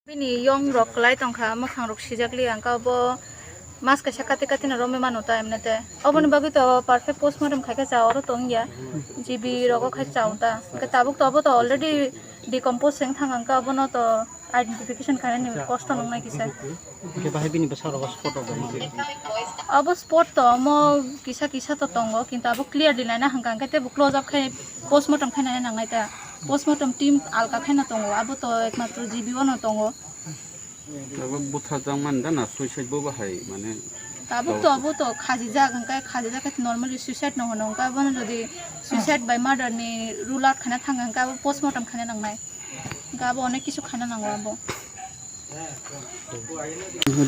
Bini yong rok lai tongkha makhang rok sijakli angka bo mas kaisa kati kati na rome manu ta emnete oboni bagi to perfect postmortem khaika cha oro tongya jibi rogo khai chaunta ka tabuk to to already decompose seng thang angka bono to identification kare ni kosto nong nai kisa ke bahe bini besar rogo spot obo abo spot to mo kisa to tongo kintu abo clear dilai na hangka angka te bu close up khai postmortem khai na nangai ta postmortem team alka khai na tongo abo to ekmatro jibi ono tongo abo butha jang man dana suicide bo bahai mane abo to khaji jagan kai khaji jaga normally suicide no hono ka bono jodi suicide by murder ni rule out khana thanga ka postmortem khana nangnai ka abo onek kisu khana nango abo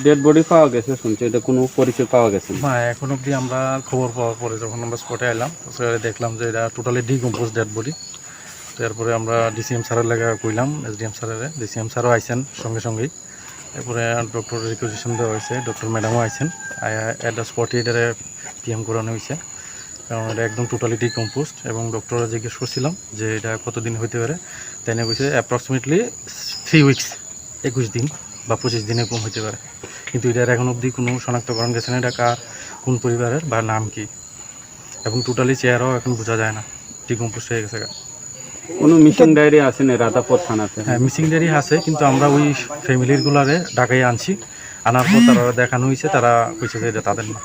dead body পাওয়া গেছে শুনছি এটা কোনো পরিচয় পাওয়া গেছে না এখন অবধি আমরা খবর পাওয়ার পরে যখন আমরা স্পটে এলাম সেখানে দেখলাম যে এটা টোটালি ডিকম্পোজ ডেড বডি। তো এরপরে আমরা ডিসিএম স্যারের লেগে কইলাম এসডিএম স্যারের ডিসিএম স্যারও আইসেন সঙ্গে সঙ্গেই এরপরে ডক্টর রিকুইজিশন দেওয়া হয়েছে ডক্টর ম্যাডামও আইসেন অ্যাট দ্য স্পটে এটারে পিএম করানো হয়েছে কারণ এটা একদম টোটালি ডিকম্পোজড এবং ডক্টর জিজ্ঞেস করছিলাম যে এটা কতদিন হইতে পারে তাই না কইছে অ্যাপ্রক্সিমেটলি 3 উইকস 21 দিন বা 25 দিনে কম হইতে পারে কিন্তু এটার এখন অবধি কোনো শনাক্তকরণ গেছে না এটা কার কোন পরিবারের বা নাম কি এবং টোটালি চেহারাও এখন বোঝা যায় না ডিকম্পোজ হয়ে গেছে। কোনো মিসিং ডায়েরি আছে না রাতাপুর থানাতে? হ্যাঁ মিসিং ডায়েরি আছে কিন্তু আমরা ওই ফ্যামিলির গুলারে ঢাকায় আনছি আনার পর তারা দেখানো হয়েছে তারা কইছে যে এটা তাদের না।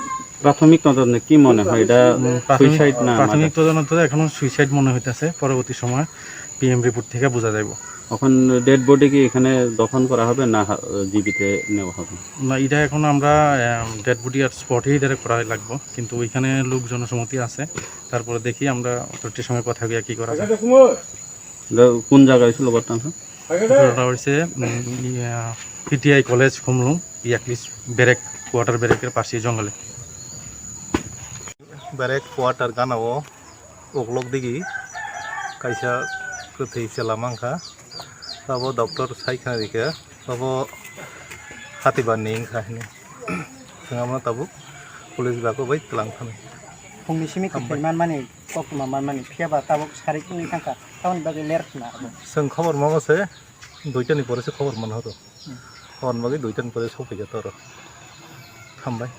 প্রাথমিক তদন্তে কি মনে হয় এটা সুইসাইড না? প্রাথমিক তদন্তে এখনো সুইসাইড মনে হইতেছে পরবর্তী সময় পিএম রিপোর্ট থেকে বোঝা যাইব। এখন ডেড বডি কি এখানে দফন করা হবে না জীবিতে নেওয়া হবে? না এটা এখন আমরা ডেড বডি আর স্পটেই এটা করা লাগবো কিন্তু ওইখানে লোক জনসম্মতি আছে তারপরে দেখি আমরা অথরিটির সঙ্গে কথা গিয়ে কি করা যায়। কোন জায়গায় ছিল ঘটনাটা? ঘটনাটা হয়েছে পিটিআই কলেজ খুমলুং ইয়াকলিস ব্যারেক কোয়ার্টার ব্যারেকের পাশে জঙ্গলে। ব্যারেক কোয়ার্টার গানাও ওকলক দিঘি কাইসা गोथै सेलामांखा तब डॉक्टर साइखारिके तब हातिबानि इंखाहिनि जोंहा तब पुलिस बाको बै लांफानो फुंनि सिमि खै माने ककमा माने फियाबा ताबक सारि कुनि थांका टाउन बागे लेरखना जों खबर माबासे दुइटानि परेसो खबर मोनहरो खबर बागे दुइटानि परे सफैगोन तर हामबाय।